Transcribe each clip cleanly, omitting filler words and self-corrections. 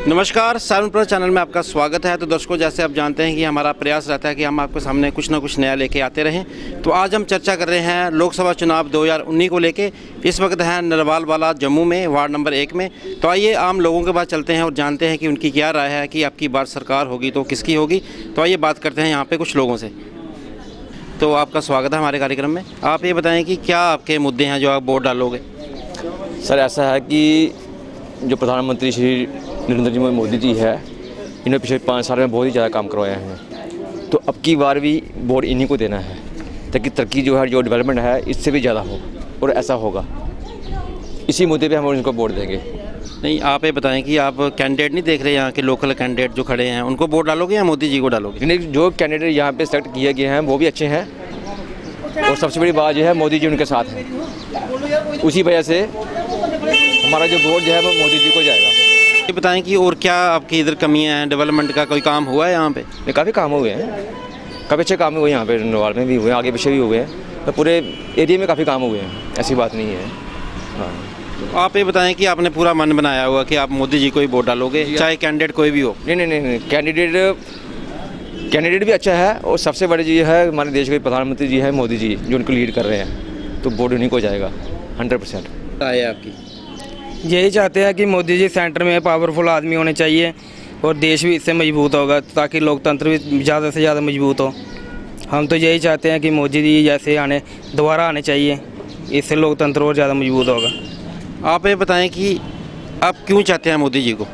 नमस्कार, सावन plus channel में आपका स्वागत है। तो दर्शकों, जैसे आप जानते हैं कि हमारा प्रयास रहता है कि हम आपके सामने कुछ ना कुछ नया लेके आते रहें। तो आज हम चर्चा कर रहे हैं लोकसभा चुनाव 2019 को लेके। इस वक्त है नरवाल वाला जम्मू में, वार्ड नंबर 1 में। तो आइए आम लोगों के पास चलते हैं और जानते हैं कि उनकी क्या राय है कि आपकी बार सरकार होगी तो किसकी होगी। तो आइए बात करते हैं यहाँ पर कुछ लोगों से। तो आपका स्वागत है हमारे कार्यक्रम में। आप ये बताएँ कि क्या आपके मुद्दे हैं जो आप वोट डालोगे? सर, ऐसा है कि जो प्रधानमंत्री श्री नरेंद्र जी मोदी जी है, इन्होंने पिछले 5 साल में बहुत ही ज़्यादा काम करवाया है। तो अब की बार भी वोट इन्हीं को देना है ताकि तरक्की जो है, जो डेवलपमेंट है, इससे भी ज़्यादा हो और ऐसा होगा। इसी मुद्दे पे हम उनको वोट देंगे। नहीं, आप ये बताएं कि आप कैंडिडेट नहीं देख रहे यहाँ के लोकल कैंडिडेट जो खड़े हैं, उनको वोट डालोगे या मोदी जी को डालोगे? नहीं, जो कैंडिडेट यहाँ पे सेलेक्ट किए गए हैं वो भी अच्छे हैं और सबसे बड़ी बात जो है मोदी जी उनके साथ हैं। उसी वजह से हमारा जो वोट जो है वो मोदी जी को जाएगा। ये बताएं कि और क्या आपकी इधर कमियां हैं, डेवलपमेंट का कोई काम हुआ है यहाँ पे? काफ़ी काम हुए हैं, काफ़ी अच्छे काम हुए हैं। यहाँ पे नरवाल में भी हुए हैं, आगे पीछे भी हुए हैं। तो पूरे एरिया में काफ़ी काम हुए हैं, ऐसी बात नहीं है। हाँ, तो आप ये बताएं कि आपने पूरा मन बनाया हुआ कि आप मोदी जी को ही वोट डालोगे, चाहे कैंडिडेट कोई भी हो? नहीं, कैंडिडेट भी अच्छा है और सबसे बड़ी चीज़ है हमारे देश के प्रधानमंत्री जी हैं, मोदी जी, जो उनको लीड कर रहे हैं। तो वोट उन्हीं को जाएगा 100%। राय है आपकी? यही चाहते हैं कि मोदी जी सेंटर में पावरफुल आदमी होने चाहिए और देश भी इससे मजबूत होगा ताकि लोकतंत्र भी ज़्यादा से ज़्यादा मजबूत हो। हम तो यही चाहते हैं कि मोदी जी जैसे दोबारा आने चाहिए, इससे लोकतंत्र और ज़्यादा मजबूत होगा। आप ये बताएं कि आप क्यों चाहते हैं मोदी जी को?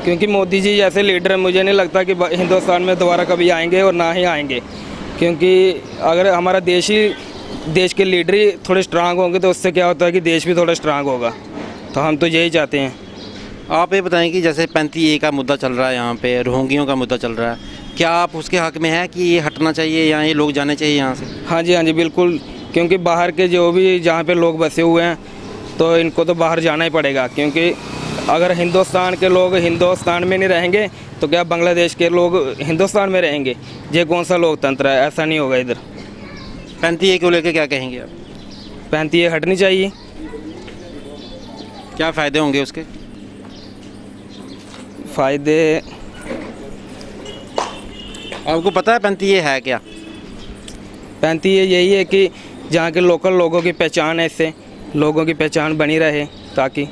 क्योंकि मोदी जी जैसे लीडर मुझे नहीं लगता कि हिंदुस्तान में दोबारा कभी आएंगे और ना ही आएंगे। क्योंकि अगर हमारा देश के लीडर ही थोड़े स्ट्रांग होंगे तो उससे क्या होता है कि देश भी थोड़ा स्ट्रांग होगा। तो हम तो यही चाहते हैं। आप ये बताएं कि जैसे 35A का मुद्दा चल रहा है, यहाँ पे रोहिंग्यों का मुद्दा चल रहा है, क्या आप उसके हक में है कि ये हटना चाहिए या ये लोग जाने चाहिए यहाँ से? हाँ जी, बिल्कुल। क्योंकि बाहर के जो भी जहाँ पे लोग बसे हुए हैं तो इनको तो बाहर जाना ही पड़ेगा। क्योंकि अगर हिंदुस्तान के लोग हिंदुस्तान में नहीं रहेंगे तो क्या बांग्लादेश के लोग हिंदुस्तान में रहेंगे? ये कौन सा लोकतंत्र है? ऐसा नहीं होगा इधर। 35A को लेकर क्या कहेंगे आप? 35A हटनी चाहिए। क्या फ़ायदे होंगे उसके? फ़ायदे आपको पता है 35A है क्या? 35A यही है कि जहाँ के लोकल लोगों की पहचान है, इससे लोगों की पहचान बनी रहे। ताकि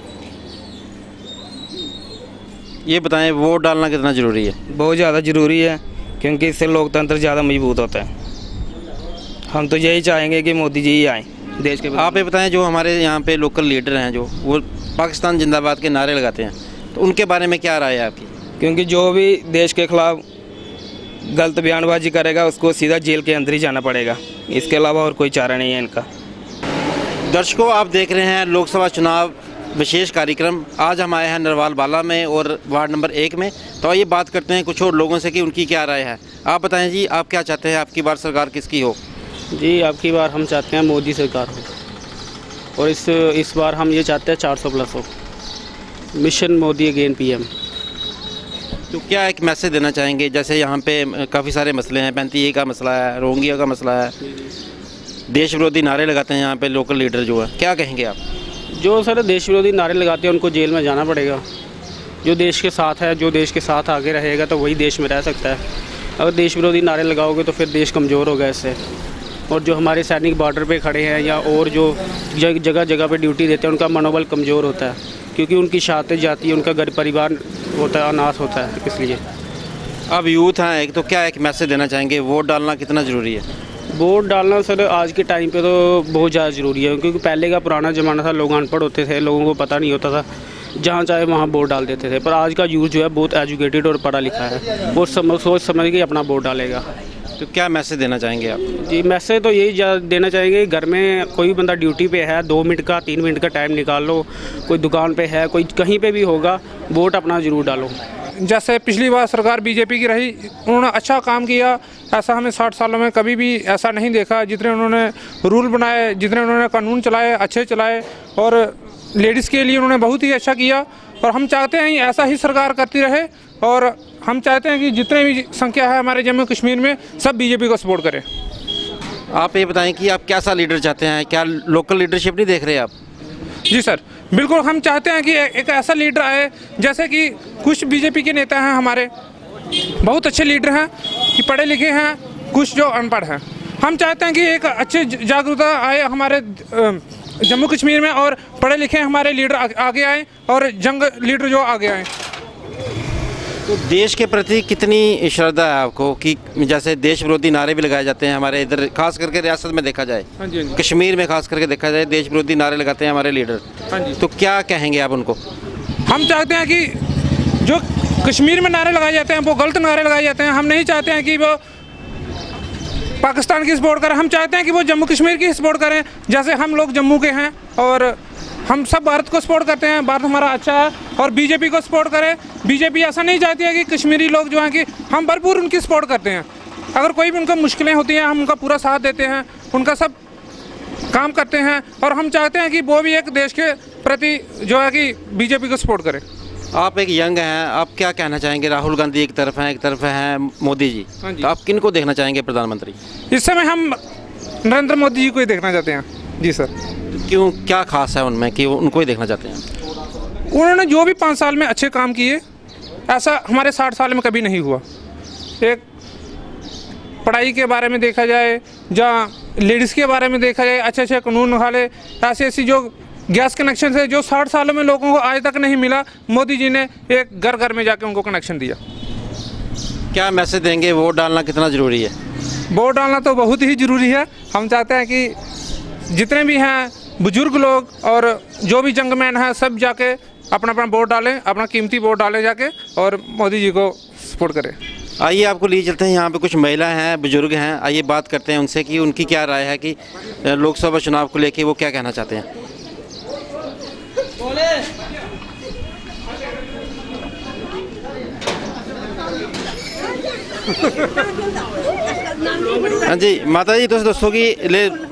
ये बताएं वोट डालना कितना ज़रूरी है? बहुत ज़्यादा ज़रूरी है, क्योंकि इससे लोकतंत्र ज़्यादा मजबूत होता है। हम तो यही चाहेंगे कि मोदी जी ही आएँ देश के। आप ये बताएं जो हमारे यहाँ पे लोकल लीडर हैं, जो वो पाकिस्तान जिंदाबाद के नारे लगाते हैं, तो उनके बारे में क्या राय है आपकी? क्योंकि जो भी देश के खिलाफ गलत बयानबाजी करेगा उसको सीधा जेल के अंदर ही जाना पड़ेगा। इसके अलावा और कोई चारा नहीं है इनका। दर्शकों, आप देख रहे हैं लोकसभा चुनाव विशेष कार्यक्रम। आज हम आए हैं नरवाल वाला में और वार्ड नंबर 1 में। तो आइए बात करते हैं कुछ और लोगों से कि उनकी क्या राय है। आप बताएं जी, आप क्या चाहते हैं, आपकी बार सरकार किसकी हो? जी, आपकी बार हम चाहते हैं मोदी सरकार हो और इस बार हम ये चाहते हैं 400+ हो। Mission Modi again PM। तो क्या एक मैसेज देना चाहेंगे? जैसे यहाँ पे काफ़ी सारे मसले हैं, 35A का मसला है, रोहिंग्या का मसला है, देश विरोधी नारे लगाते हैं यहाँ पे लोकल लीडर जो है, क्या कहेंगे आप? जो सर देश विरोधी नारे लगाते हैं उनको जेल में जाना पड़ेगा। जो देश के साथ है, जो देश के साथ आगे रहेगा तो वही देश में रह सकता है। अगर देश विरोधी नारे लगाओगे तो फिर देश कमज़ोर होगा इससे। और जो हमारे सैनिक बॉर्डर पे खड़े हैं या और जो जगह जगह पे ड्यूटी देते हैं, उनका मनोबल कमज़ोर होता है क्योंकि उनकी शहादत जाती है, उनका घर परिवार होता है, अनाथ होता है। इसलिए अब यूथ हैं एक, तो क्या एक मैसेज देना चाहेंगे, वोट डालना कितना ज़रूरी है? वोट डालना सर आज के टाइम पे तो बहुत ज़्यादा ज़रूरी है। क्योंकि पहले का पुराना ज़माना था, लोग अनपढ़ होते थे, लोगों को पता नहीं होता था, जहाँ चाहे वहाँ वोट डाल देते थे। पर आज का यूथ जो है बहुत एजुकेटेड और पढ़ा लिखा है, वो सोच समझ के अपना वोट डालेगा। तो क्या मैसेज देना चाहेंगे आप? जी, मैसेज तो यही देना चाहेंगे, घर में कोई भी बंदा ड्यूटी पे है, 2 मिनट का 3 मिनट का टाइम निकाल लो, कोई दुकान पे है, कोई कहीं पे भी होगा, वोट अपना ज़रूर डालो। जैसे पिछली बार सरकार बीजेपी की रही, उन्होंने अच्छा काम किया। ऐसा हमें 60 सालों में कभी भी ऐसा नहीं देखा। जितने उन्होंने रूल बनाए, जितने उन्होंने कानून चलाए, अच्छे चलाए और लेडीज़ के लिए उन्होंने बहुत ही अच्छा किया। और हम चाहते हैं ऐसा ही सरकार करती रहे और हम चाहते हैं कि जितने भी संख्या है हमारे जम्मू कश्मीर में सब बीजेपी को सपोर्ट करें। आप ये बताएं कि आप कैसा लीडर चाहते हैं? क्या लोकल लीडरशिप नहीं देख रहे आप? जी सर, बिल्कुल हम चाहते हैं कि एक ऐसा लीडर आए, जैसे कि कुछ बीजेपी के नेता हैं हमारे, बहुत अच्छे लीडर हैं कि पढ़े लिखे हैं, कुछ जो अनपढ़ हैं। हम चाहते हैं कि एक अच्छे जागरूकता आए हमारे जम्मू कश्मीर में, और पढ़े लिखे हमारे लीडर आगे आए, और जंग लीडर जो आगे आए। तो देश के प्रति कितनी श्रद्धा है आपको कि जैसे देश विरोधी नारे भी लगाए जाते हैं हमारे इधर, खास करके रियासत में देखा जाए, हाँ जी, हाँ जी। कश्मीर में खास करके देखा जाए देश विरोधी नारे लगाते हैं हमारे लीडर, हाँ जी। तो क्या कहेंगे आप उनको? हम चाहते हैं कि जो कश्मीर में नारे लगाए जाते हैं वो गलत नारे लगाए जाते हैं। हम नहीं चाहते हैं कि वो पाकिस्तान की सपोर्ट करें, हम चाहते हैं कि वो जम्मू कश्मीर की सपोर्ट करें। जैसे हम लोग जम्मू के हैं और हम सब भारत को सपोर्ट करते हैं, भारत हमारा अच्छा है, और बीजेपी को सपोर्ट करें। बीजेपी ऐसा नहीं चाहती है कि कश्मीरी लोग जो हैं कि हम भरपूर उनकी सपोर्ट करते हैं। अगर कोई भी उनको मुश्किलें होती हैं हम उनका पूरा साथ देते हैं, उनका सब काम करते हैं, और हम चाहते हैं कि वो भी एक देश के प्रति जो है कि बीजेपी को सपोर्ट करें। आप एक यंग हैं, आप क्या कहना चाहेंगे? राहुल गांधी एक तरफ हैं मोदी जी, हाँ जी। तो आप किन को देखना चाहेंगे प्रधानमंत्री? इस समय हम नरेंद्र मोदी जी को ही देखना चाहते हैं। जी सर। तो क्यों, क्या खास है उनमें कि उनको ही देखना चाहते हैं? उन्होंने जो भी 5 साल में अच्छे काम किए, ऐसा हमारे 60 साल में कभी नहीं हुआ। एक पढ़ाई के बारे में देखा जाए, जहाँ लेडीज़ के बारे में देखा जाए, अच्छे अच्छे कानून निकाले, ऐसी जो गैस कनेक्शन है जो 60 सालों में लोगों को आज तक नहीं मिला, मोदी जी ने एक घर घर में जाके उनको कनेक्शन दिया। क्या मैसेज देंगे? वोट डालना कितना ज़रूरी है? वोट डालना तो बहुत ही ज़रूरी है। हम चाहते हैं कि जितने भी हैं बुजुर्ग लोग और जो भी जंगमैन हैं सब जाके अपना अपना वोट डालें, अपना कीमती वोट डालें जाके, और मोदी जी को सपोर्ट करें। आइए आपको लिए चलते हैं, यहाँ पे कुछ महिला हैं, बुजुर्ग हैं, आइए बात करते हैं उनसे कि उनकी क्या राय है कि लोकसभा चुनाव को लेके वो क्या कहना चाहते हैं। हाँ जी माता जी, तुम दसो कि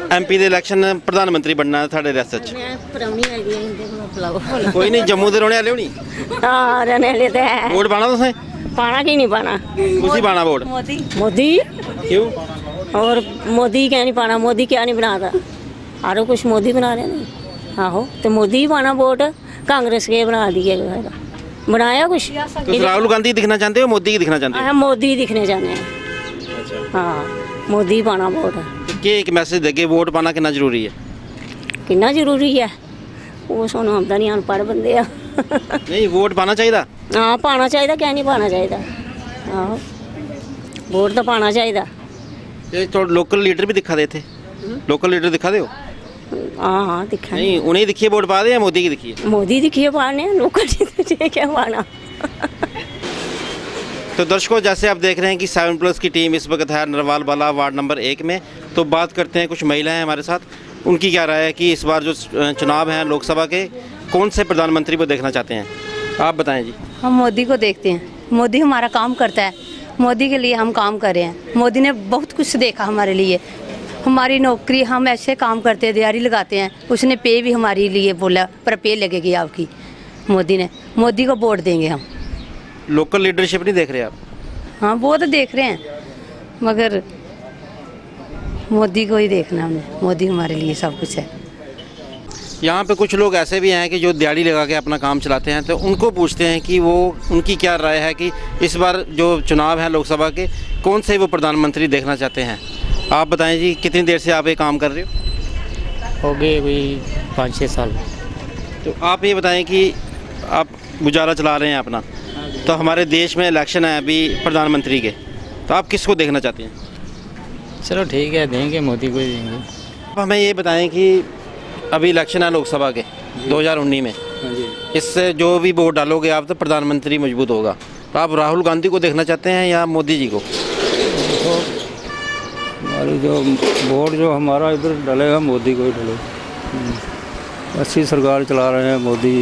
MP ਦੇ ਇਲੈਕਸ਼ਨ ਪ੍ਰਧਾਨ ਮੰਤਰੀ ਬਣਨਾ ਹੈ ਤੁਹਾਡੇ ਰਿਆਸਤ 'ਚ? ਮੈਂ ਪਰੌਣੀ ਆਈ ਦੀ ਇਹਦੇ ਕੋਲ ਬੁਲਾਓ। ਕੋਈ ਨਹੀਂ, ਜੰਮੂ ਦੇ ਰਹਿਣੇ ਵਾਲੇ ਹੋ ਨਹੀਂ? ਹਾਂ ਰਹਿਣੇ ਵਾਲੇ ਤੇ ਹੈ। ਵੋਟ ਪਾਣਾ ਤੁਸੀਂ? पाना कि नहीं पाना? ਤੁਸੀਂ ਪਾਣਾ ਵੋਟ? मोदी क्यों? और मोदी क्या नहीं पाना? मोदी क्या नहीं बनाता? आरो कुछ मोदी बना रहे नहीं। आहो तो मोदी ही पाना वोट, कांग्रेस के बना दिए बनाया कुछ। तो राहुल गांधी दिखना चाहते हो, मोदी की दिखना चाहते हो? हम मोदी दिखने जाने हैं। हाँ मोदी पाना वोट। कि एक मैसेज देके वोट पाना कितना जरूरी है? कितना जरूरी है वो सोनू आमदा नहीं, अनपढ़ बंदे आ। नहीं वोट पाना चाहिए। हाँ पाना चाहिए, क्या नहीं पाना चाहिए? आहो वोट तो पाना चाहिए। ये तो लोकल लीडर भी दिखा देते, लोकल लीडर दिखा दे हो? हाँ हाँ दिखा। नहीं उन्हें दिखिए वोट पा दे या मोदी की दिखिए? मोदी दिखिए पाने, लोकल क्या पाना। तो दर्शकों जैसे आप देख रहे हैं कि 7+ की टीम इस वक्त है नरवाल वाला वार्ड नंबर 1 में। तो बात करते हैं, कुछ महिलाएं हमारे साथ, उनकी क्या राय है कि इस बार जो चुनाव हैं लोकसभा के, कौन से प्रधानमंत्री को देखना चाहते हैं? आप बताएं जी। हम मोदी को देखते हैं, मोदी हमारा काम करता है, मोदी के लिए हम काम कर रहे हैं। मोदी ने बहुत कुछ देखा हमारे लिए, हमारी नौकरी, हम ऐसे काम करते हैं, दिहाड़ी लगाते हैं, उसने पे भी हमारे लिए बोला पर पे लगेगी आपकी। मोदी ने, मोदी को वोट देंगे हम। लोकल लीडरशिप नहीं देख रहे आप? हाँ वो तो देख रहे हैं, मगर मोदी को ही देखना हमने, मोदी हमारे लिए सब कुछ है। यहाँ पे कुछ लोग ऐसे भी हैं कि जो दिहाड़ी लगा के अपना काम चलाते हैं, तो उनको पूछते हैं कि वो उनकी क्या राय है कि इस बार जो चुनाव है लोकसभा के, कौन से वो प्रधानमंत्री देखना चाहते हैं? आप बताएं जी, कितनी देर से आप ये काम कर रहे हो? हो गए कोई 5-6 साल। तो आप ये बताएं कि आप गुजारा चला रहे हैं अपना, तो हमारे देश में इलेक्शन है अभी प्रधानमंत्री के, तो आप किसको देखना चाहते हैं? चलो ठीक है, देंगे मोदी को ही देंगे। आप हमें ये बताएं कि अभी इलेक्शन है लोकसभा के 2019 में, इससे जो भी वोट डालोगे आप तो प्रधानमंत्री मजबूत होगा, तो आप राहुल गांधी को देखना चाहते हैं या मोदी जी को? हमारी जो वोट जो हमारा इधर डलेगा मोदी को ही डलेगा। अच्छी सरकार चला रहे हैं मोदी,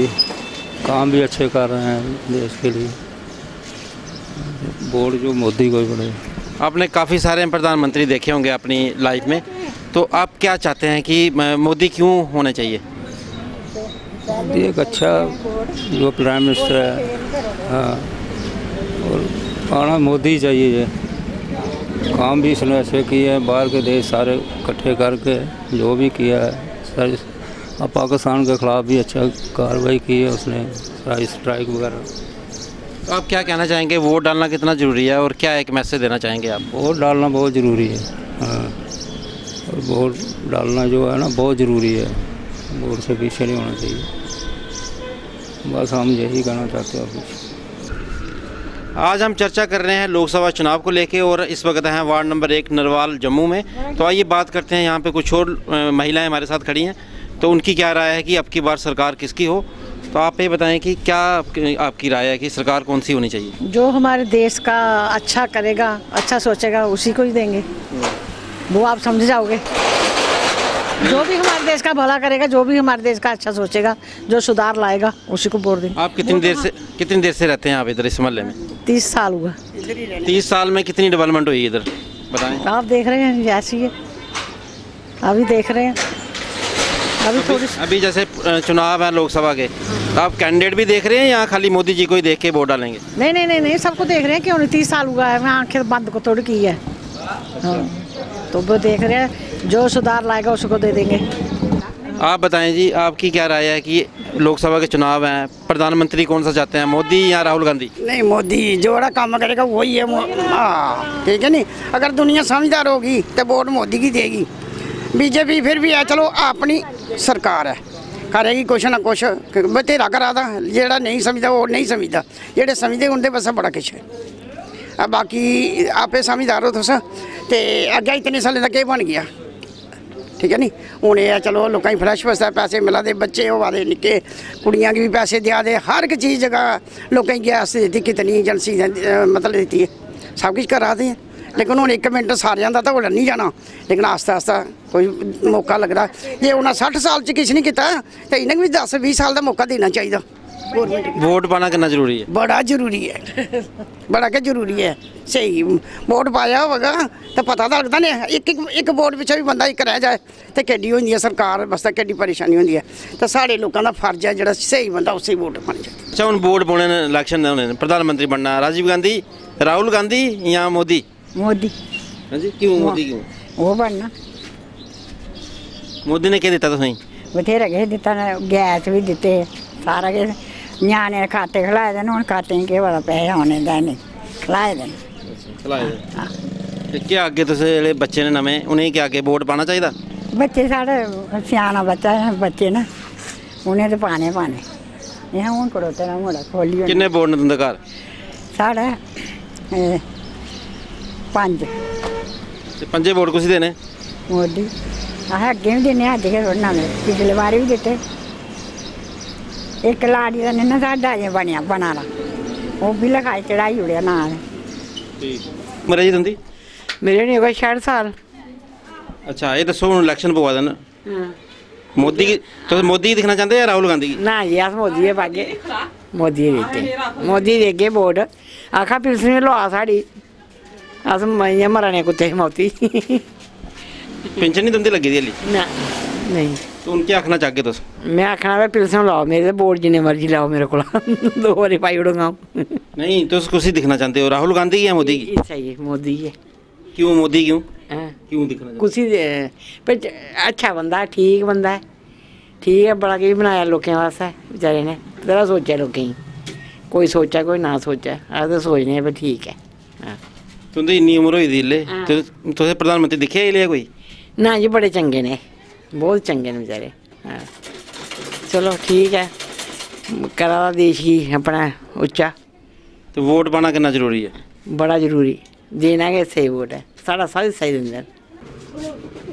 काम भी अच्छे कर रहे हैं देश के लिए, वोट जो मोदी को ही पड़ेगा। आपने काफ़ी सारे प्रधानमंत्री देखे होंगे अपनी लाइफ में, तो आप क्या चाहते हैं कि मोदी क्यों होने चाहिए? एक अच्छा जो प्राइम मिनिस्टर है, हाँ, और आना मोदी चाहिए। काम भी इसने ऐसे किए हैं, बाहर के देश सारे इकट्ठे करके जो भी किया है, अब पाकिस्तान के ख़िलाफ़ भी अच्छा कार्रवाई की है उसने, स्ट्राइक वगैरह। तो आप क्या कहना चाहेंगे, वोट डालना कितना ज़रूरी है और क्या एक मैसेज देना चाहेंगे आप? वोट डालना बहुत ज़रूरी है, हाँ, और वोट डालना जो है ना बहुत ज़रूरी है, वोट से पीछे नहीं होना चाहिए। बस हम यही कहना चाहते हैं कुछ। आज हम चर्चा कर रहे हैं लोकसभा चुनाव को लेके और इस वक्त हैं वार्ड नंबर 1 नरवाल जम्मू में। तो आइए बात करते हैं, यहाँ पे कुछ और महिलाएं हमारे साथ खड़ी हैं, तो उनकी क्या राय है कि अब की बार सरकार किसकी हो। तो आप ये बताएं कि क्या आपकी राय है कि सरकार कौन सी होनी चाहिए? जो हमारे देश का अच्छा करेगा, अच्छा सोचेगा, उसी को ही देंगे। वो आप समझ जाओगे, जो भी हमारे देश का भला करेगा, जो भी हमारे देश का अच्छा सोचेगा, जो सुधार लाएगा, उसी को वोट देंगे। आप कितनी देर से रहते हैं आप इधर इस मोहल्ले में? 30 साल हुआ। 30 साल में कितनी डेवलपमेंट हुई इधर बताएं? आप देख रहे हैं जैसी है, अभी देख रहे हैं, अभी जैसे चुनाव है लोकसभा के, तो आप कैंडिडेट भी देख रहे हैं या खाली मोदी जी को ही देख के वोट डालेंगे? नहीं, सबको देख रहे हैं। क्यों नहीं, 30 साल हुआ है, मैं आंखें बंद को थोड़ी की है। हाँ, तो वो देख रहे हैं, जो सुधार लाएगा उसको दे देंगे। आप बताएं जी, आपकी क्या राय है कि लोकसभा के चुनाव हैं, प्रधानमंत्री कौन सा चाहते हैं, मोदी या राहुल गांधी? नहीं, मोदी जो बड़ा काम करेगा वही है। हाँ, ठीक है नहीं, अगर दुनिया समझदार होगी तो वोट मोदी की देगी। बीजेपी फिर भी है, चलो अपनी सरकार है, करेगी कुछ ना कुछ, बतेरा करा दा। जेड़ा नहीं समझदा वो नहीं समझदा, जेड़े समझदे उनके पास बड़ा कुछ है। अब बाकी आपे समझदार हो तुस ते अग्गे इतने साल का केह् बन गया, ठीक है नी। हूँ यह चलो लोगों की फ्रैश बस्ता पैसे मिला दे, बच्चे होवा दे निक्के, कुड़ियां की भी पैसे दिया दे, हर एक चीज़ जगह लोगों की गैस दी, कितनी एजेंसी मतलब दी है, सब कुछ करा दे। लेकिन हूँ 1 मिनट सारिया का तो नहीं जाना, लेकिन आस्ता आस्ता कोई मौका लगता। जे उन्हें 60 साल किछ नहीं किया तो इन्हें भी 10-20 साल का मौका देना चाहिए। वोट पाना कितना जरूरी है? बड़ा जरूरी है, बड़ा क्या जरूरी है। सही वोट पाया होगा तो पता तो लगता नहीं, एक वोट पिछले भी बंदा एक रह जाए तो कि होती है सरकार वास्ते, कि परेशानी होती है। तो साढ़े लोगों का फर्ज है जो सही बंदा उसे वोट पाना चाहिए। अच्छा, हूँ वोट पाने इलैक्शन होने, प्रधानमंत्री बनना राजीव गांधी, राहुल गांधी या मोदी? मोदी। हाँ जी, क्यों मोदी क्यों? वो बनना। मोदी ने क्या दिता तुसें? बथेरा किश दिता, गैस भी दिते, सारा किश। न्याणे खाते खिलाए दे, हूँ खाते के पता पैसे आने देने, खिलाए दे। क्या अगे तुसें बच्चे ने नमें, उन्हें क्या अगे वोट पाना चाहिए? बच्चे साढ़े सियाना बच्चा है, बच्चे ना उन्हें तो पाने यहाँ हूँ कड़ोते ना मुड़ा खोली। किन्ने वोट ने तुंदे घर? साढ़े 5। 5 वोट कुछ देने? मोदी। अस अगे भी देने, अज के थोड़े नमें, पिछले बारी भी दिते। एक लाड़ी का नहीं ना साढ़ा अजें बनया बनाना, वो भी लिखाई चढ़ाई उड़िया ना। मरे जी तुंदी? मेरे नहीं होगा 60 साल। अच्छा, ये दसो हूँ इलैक्शन पवा देना, मोदी की तो मोदी की दिखना चाहते हैं या राहुल गांधी की? ना जी, अस मोदी है पागे, मोदी देते, मोदी देगे वोट। आखा पिलसनी लुआ साड़ी, अस इ'यां मरने कुत्ते मौती। पेंशन नहीं तुंदी लगी दी हल्ली? ना नहीं। तो हूँ क्या आखना चाहगे तुस? मैं आखना वे पिलसन लाओ मेरे, वोट जिन्ने मर्जी लाओ मेरे को, 2 बारी पाई उड़ूंगा। नहीं, तुस कुछ दिखना चाहते हो, राहुल गांधी की या मोदी की? सही मोदी है। क्यों मोदी क्यों? क्यों दिखना कुछ ही अच्छा बंदा है, ठीक बंदा है, ठीक है, बड़ा किश बनाया लोगों वास्ते बेचारे ने, बड़ा सोचा लोगों की, कोई सोचा कोई ना सोचा, अस तो सोचने भाई ठीक है। तुंदी इन्नी उम्र होई दी ले, तुसें प्रधानमंत्री दिक्खेआ ही कोई? ना जी, बड़े चंगे ने, बहुत चंगे ने बेचारे। हाँ, चलो ठीक है, करा देश की अपना उच्चा। तो वोट पाना कितना जरूरी है? बड़ा जरूरी, देना के सही वोट है, सारा सारी सही दिन।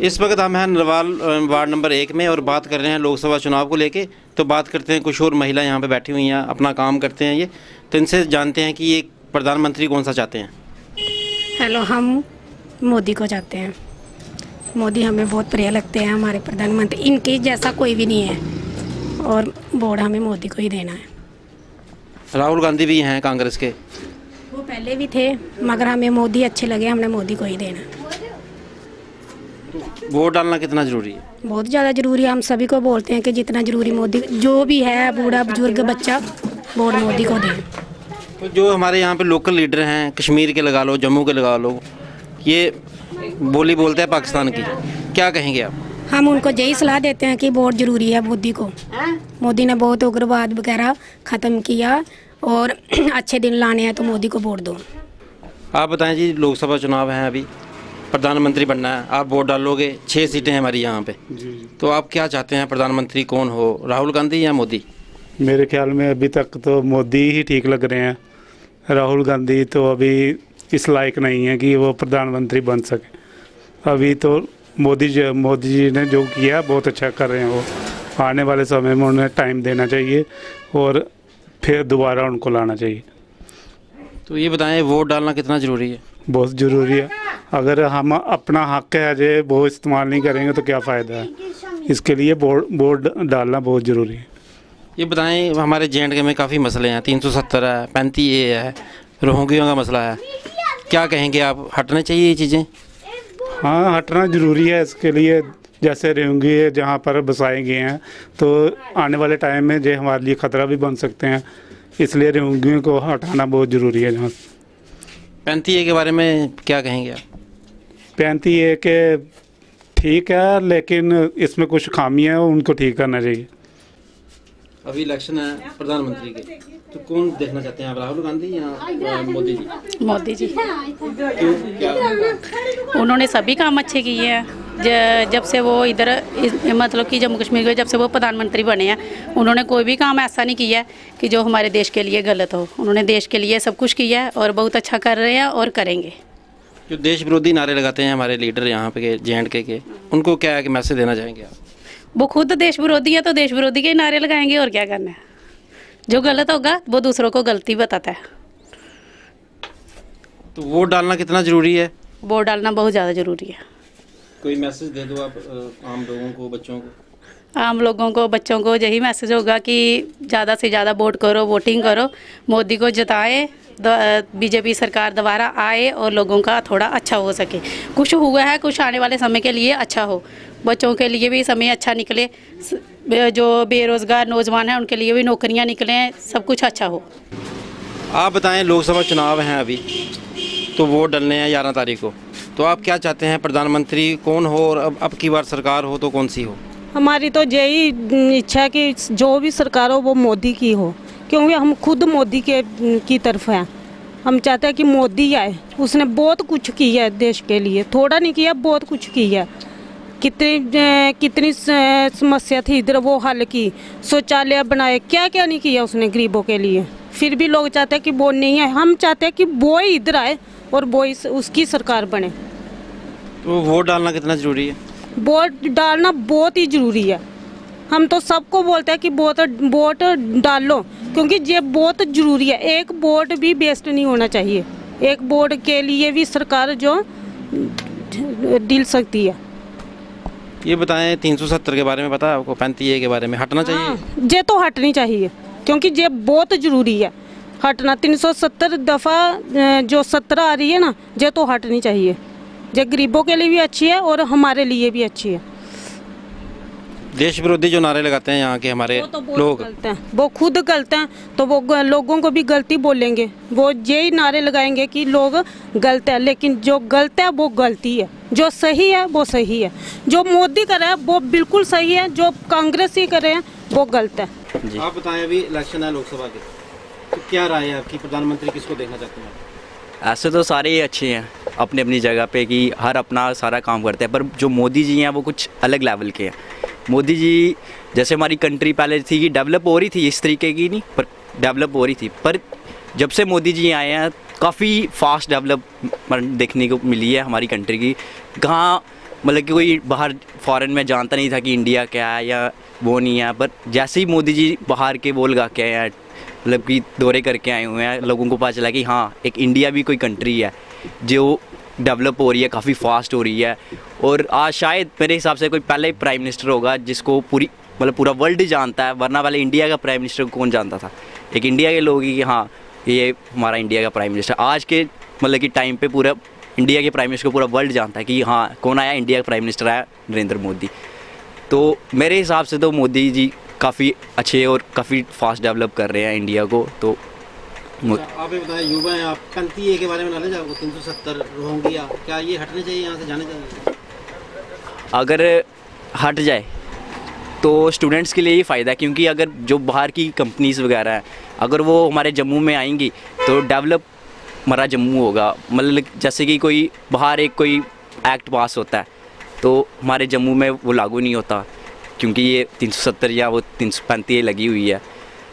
इस वक्त हम हैं नरवाल वार्ड नंबर 1 में और बात कर रहे हैं लोकसभा चुनाव को लेके। तो बात करते हैं, कुछ और महिला यहाँ पे बैठी हुई हैं, अपना काम करते हैं ये, तो इनसे जानते हैं कि ये प्रधानमंत्री कौन सा चाहते हैं। हेलो, हम मोदी को चाहते हैं। मोदी हमें बहुत प्रिय लगते हैं, हमारे प्रधानमंत्री, इनके जैसा कोई भी नहीं है, और वोट हमें मोदी को ही देना है। राहुल गांधी भी हैं कांग्रेस के? वो पहले भी थे, मगर हमें मोदी अच्छे लगे, हमने मोदी को ही देना। वोट डालना कितना ज़रूरी है? बहुत ज़्यादा ज़रूरी है। हम सभी को बोलते हैं कि जितना ज़रूरी मोदी, जो भी है बूढ़ा बुजुर्ग बच्चा, वोट मोदी को दें। तो जो हमारे यहाँ पे लोकल लीडर हैं, कश्मीर के लगा लो, जम्मू के लगा लो, ये बोली बोलते हैं पाकिस्तान की, क्या कहेंगे आप? हम उनको यही सलाह देते हैं कि वोट जरूरी है मोदी को। मोदी ने बहुत उग्रवाद वगैरह ख़त्म किया और अच्छे दिन लाने हैं तो मोदी को वोट दो। आप बताएं जी, लोकसभा चुनाव हैं अभी, प्रधानमंत्री बनना है, आप वोट डालोगे, 6 सीटें हैं हमारी यहाँ पे, तो आप क्या चाहते हैं प्रधानमंत्री कौन हो, राहुल गांधी या मोदी? मेरे ख्याल में अभी तक तो मोदी ही ठीक लग रहे हैं। राहुल गांधी तो अभी इस लायक नहीं है कि वो प्रधानमंत्री बन सके। अभी तो मोदी जी ने जो किया बहुत अच्छा कर रहे हैं। वो आने वाले समय में उन्हें टाइम देना चाहिए और फिर दोबारा उनको लाना चाहिए। तो ये बताएं, वोट डालना कितना ज़रूरी है? बहुत ज़रूरी है। अगर हम अपना हक है जो वो इस्तेमाल नहीं करेंगे तो क्या फ़ायदा है। इसके लिए वोट डालना बहुत ज़रूरी है। ये बताएं, हमारे जे.एंड.के में काफ़ी मसले हैं, 370 है, 35A है, रोहिंग्यों का मसला है, क्या कहेंगे आप, हटने चाहिए ये चीज़ें? हाँ, हटना ज़रूरी है। इसके लिए जैसे रोहिंग्या जहाँ पर बसाए गए हैं तो आने वाले टाइम में जो हमारे लिए ख़तरा भी बन सकते हैं, इसलिए रोहिंग्यों को हटाना बहुत ज़रूरी है। जहाँ 35A के बारे में क्या कहेंगे आप? 35A के ठीक है, लेकिन इसमें कुछ खामियां हैं, उनको ठीक करना चाहिए। अभी इलेक्शन है प्रधानमंत्री के, तो कौन देखना चाहते हैं आप, राहुल गांधी या मोदी जी? मोदी जी। क्यों, क्या? उन्होंने सभी काम अच्छे किए हैं। जब से वो इधर मतलब कि जम्मू कश्मीर के जब से वो प्रधानमंत्री बने हैं, उन्होंने कोई भी काम ऐसा नहीं किया कि जो हमारे देश के लिए गलत हो। उन्होंने देश के लिए सब कुछ किया है और बहुत अच्छा कर रहे हैं और करेंगे। जो देश विरोधी नारे लगाते हैं हमारे लीडर यहाँ पे जे.एंड.के के, उनको क्या है कि मैसेज देना चाहेंगे आप? वो खुद देश विरोधी है तो देश विरोधी के नारे लगाएंगे और क्या करना है। जो गलत होगा वो दूसरों को गलती बताता है। तो वोट डालना कितना ज़रूरी है? वोट डालना बहुत ज़्यादा ज़रूरी है। कोई मैसेज दे दो आप आम लोगों को, बच्चों को? आम लोगों को, बच्चों को यही मैसेज होगा कि ज़्यादा से ज़्यादा वोट करो, वोटिंग करो, मोदी को जिताएं, बीजेपी सरकार दोबारा आए और लोगों का थोड़ा अच्छा हो सके। कुछ हुआ है, कुछ आने वाले समय के लिए अच्छा हो, बच्चों के लिए भी समय अच्छा निकले, जो बेरोज़गार नौजवान हैं उनके लिए भी नौकरियां निकलें, सब कुछ अच्छा हो। आप बताएं, लोकसभा चुनाव हैं अभी, तो वोट डालने हैं 11 तारीख को, तो आप क्या चाहते हैं प्रधानमंत्री कौन हो और अब की बार सरकार हो तो कौन सी हो? हमारी तो यही इच्छा है कि जो भी सरकार हो वो मोदी की हो, क्योंकि हम खुद मोदी की तरफ हैं। हम चाहते हैं कि मोदी आए, उसने बहुत कुछ किया है देश के लिए, थोड़ा नहीं किया, बहुत कुछ किया। कितनी समस्या थी इधर, वो हल की, शौचालय बनाए, क्या क्या नहीं किया उसने गरीबों के लिए। फिर भी लोग चाहते हैं कि वो नहीं आए। हम चाहते हैं कि वो ही इधर आए और वो उसकी सरकार बने। तो वोट डालना कितना ज़रूरी है? वोट डालना बहुत ही ज़रूरी है। हम तो सबको बोलते हैं कि वोट डाल लो, क्योंकि ये बहुत ज़रूरी है। एक वोट भी वेस्ट नहीं होना चाहिए। एक वोट के लिए भी सरकार जो दिल सकती है। ये बताएं, 370 के बारे में पता है आपको, 35A के बारे में हटना चाहिए? हाँ, ये तो हटनी चाहिए, क्योंकि ये बहुत ज़रूरी है हटना। 370 दफ़ा जो 17 आ रही है ना, ये तो हटनी चाहिए। ये गरीबों के लिए भी अच्छी है और हमारे लिए भी अच्छी है। देश विरोधी जो नारे लगाते हैं यहाँ के हमारे लोग, गलत हैं, वो खुद गलत हैं, तो वो लोगों को भी गलती बोलेंगे। वो यही नारे लगाएंगे कि लोग गलत है, लेकिन जो गलत है वो गलती है, जो सही है वो सही है। जो मोदी कर रहा है वो बिल्कुल सही है, जो कांग्रेस ही कर रहे हैं वो गलत है। आप बताएं, अभी इलेक्शन है लोकसभा के, तो क्या राय है आपकी, प्रधानमंत्री किसको देखना चाहते हैं? ऐसे तो सारे ही अच्छे हैं अपनी अपनी जगह पे, कि हर अपना सारा काम करते हैं, पर जो मोदी जी हैं वो कुछ अलग लेवल के हैं। मोदी जी जैसे हमारी कंट्री पहले थी कि डेवलप हो रही थी, इस तरीके की नहीं, पर डेवलप हो रही थी, पर जब से मोदी जी आए हैं काफ़ी फास्ट डेवलपमेंट देखने को मिली है हमारी कंट्री की। कहाँ मतलब कि कोई बाहर फॉरेन में जानता नहीं था कि इंडिया क्या है या वो नहीं है, पर जैसे ही मोदी जी बाहर के बोल गा के आए हैं, मतलब कि दौरे करके आए हुए हैं, लोगों को पता चला कि हाँ, एक इंडिया भी कोई कंट्री है जो डेवलप हो रही है, काफ़ी फास्ट हो रही है। और आज शायद मेरे हिसाब से कोई पहले प्राइम मिनिस्टर होगा जिसको पूरा वर्ल्ड जानता है, वरना वाले इंडिया का प्राइम मिनिस्टर कौन जानता था। एक इंडिया के लोग ही कि हाँ ये हमारा इंडिया का प्राइम मिनिस्टर। आज के मतलब कि टाइम पे पूरा इंडिया के प्राइम मिनिस्टर को पूरा वर्ल्ड जानता है कि हाँ कौन आया, इंडिया का प्राइम मिनिस्टर आया, नरेंद्र मोदी। तो मेरे हिसाब से तो मोदी जी काफ़ी अच्छे और काफ़ी फास्ट डेवलप कर रहे हैं इंडिया को। तो आप ये बताएं, युवा हैं आप, 35A के बारे में नॉलेज आपको, 370 रोहिंग्या, क्या ये हटने चाहिए, यहाँ से जाने चाहिए? अगर हट जाए तो स्टूडेंट्स के लिए ही फ़ायदा है, क्योंकि अगर जो बाहर की कंपनीज़ वगैरह हैं अगर वो हमारे जम्मू में आएंगी तो डेवलप हमारा जम्मू होगा। मतलब जैसे कि कोई बाहर एक कोई एक्ट पास होता है तो हमारे जम्मू में वो लागू नहीं होता, क्योंकि ये 370 या वो 335 लगी हुई है।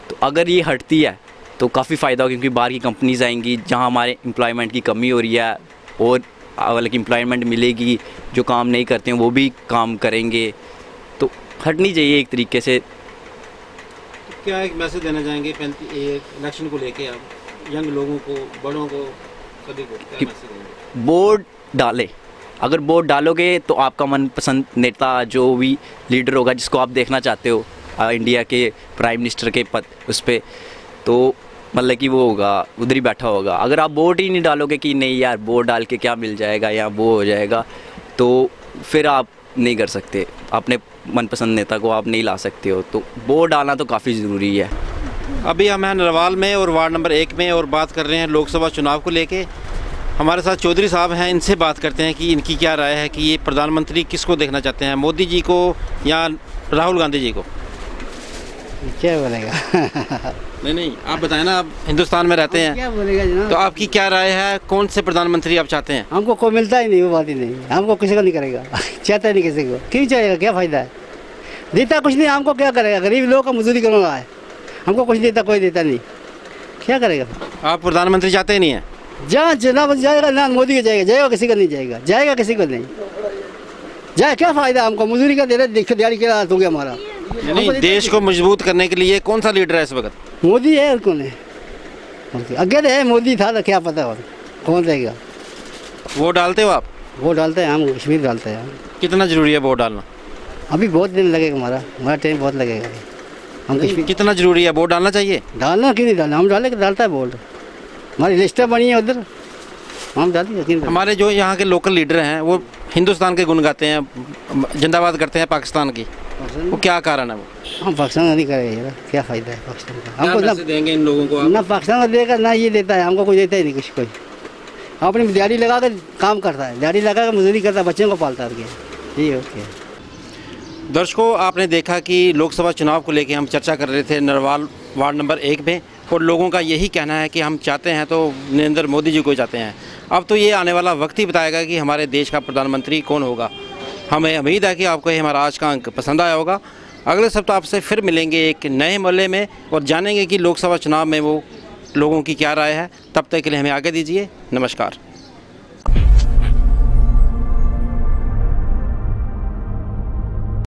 तो अगर ये हटती है तो काफ़ी फ़ायदा होगा, क्योंकि बाहर की कंपनीज़ आएंगी जहाँ हमारे एम्प्लॉयमेंट की कमी हो रही है और मतलब एम्प्लॉयमेंट मिलेगी, जो काम नहीं करते हैं वो भी काम करेंगे। तो हटनी चाहिए एक तरीके से। क्या एक मैसेज देना चाहेंगे इलेक्शन को लेके आप यंग लोगों को, बड़ों को, सभी को क्या मैसेज देंगे? वोट डालें। अगर वोट डालोगे तो आपका मनपसंद नेता जो भी लीडर होगा जिसको आप देखना चाहते हो इंडिया के प्राइम मिनिस्टर के पद उस पर, तो मतलब कि वो होगा उधर ही बैठा होगा। अगर आप वोट ही नहीं डालोगे कि नहीं यार वोट डाल के क्या मिल जाएगा या वो हो जाएगा, तो फिर आप नहीं कर सकते, अपने मनपसंद नेता को आप नहीं ला सकते हो। तो वोट डालना तो काफ़ी ज़रूरी है। अभी हम हैं नरवाल में और वार्ड नंबर 1 में और बात कर रहे हैं लोकसभा चुनाव को लेके। हमारे साथ चौधरी साहब हैं, इनसे बात करते हैं कि इनकी क्या राय है कि ये प्रधानमंत्री किसको देखना चाहते हैं, मोदी जी को या राहुल गांधी जी को? क्या बोलेगा? नहीं आप बताएं ना, आप हिंदुस्तान में रहते हैं, क्या बोलेगा जनाब? तो आपकी क्या राय है, कौन से प्रधानमंत्री आप चाहते हैं? हमको कोई मिलता ही नहीं, वो बात ही नहीं, हमको किसी का नहीं करेगा चाहता नहीं किसी को, क्यों चाहेगा, क्या फ़ायदा है? देता कुछ नहीं, हमको क्या करेगा? गरीब लोगों का मजदूरी करना है, हमको कुछ देता, कोई देता नहीं, क्या करेगा? आप प्रधानमंत्री चाहते ही नहीं है? जहाँ चुनाव जाएगा ना मोदी का जाएगा, जाएगा किसी का नहीं जाएगा, जाएगा किसी को नहीं जाए, क्या फ़ायदा? हमको मजदूरी का दे रहे, दिहाड़ी क्या हो गया हमारा। नहीं, देश को मजबूत करने के लिए कौन सा लीडर है इस वक्त? मोदी है और कौन है? आगे है मोदी था तो क्या पता और कौन रहेगा। वोट डालते हो आप? वोट डालते हैं हम, कश्मीर डालते हैं। कितना जरूरी है वोट डालना? अभी बहुत दिन लगेगा, हमारा टाइम बहुत लगेगा। हम कश्मीर कितना जरूरी है वोट डालना चाहिए? डालना क्यों नहीं डालना, हम डालता है वोट, हमारी लिस्टें बनी है उधर, हम डालते हैं। हमारे जो यहाँ के लोकल लीडर हैं वो हिंदुस्तान के गुण गाते हैं, जिंदाबाद करते हैं पाकिस्तान की, वो क्या कारण है? वो हम पाकिस्तान नहीं करेंगे यार, क्या फ़ायदा है पाकिस्तान का? हमको ना देंगे इन लोगों को, ना पाकिस्तान का देगा ना ये देता है, हमको कोई देता ही नहीं कुछ। कोई अपनी दिहाड़ी लगा कर काम करता है, दिहाड़ी लगा कर मजदूरी करता है, बच्चों को पालता है, यही होता है। दर्शकों, आपने देखा कि लोकसभा चुनाव को लेकर हम चर्चा कर रहे थे नरवाल वार्ड नंबर 1 में, और लोगों का यही कहना है कि हम चाहते हैं तो नरेंद्र मोदी जी को चाहते हैं। अब तो ये आने वाला वक्त ही बताएगा कि हमारे देश का प्रधानमंत्री कौन होगा। हमें उम्मीद है कि आपको ये हमारा आज का अंक पसंद आया होगा। अगले सप्ताह आपसे फिर मिलेंगे एक नए मोहल्ले में और जानेंगे कि लोकसभा चुनाव में वो लोगों की क्या राय है। तब तक के लिए हमें आगे दीजिए, नमस्कार।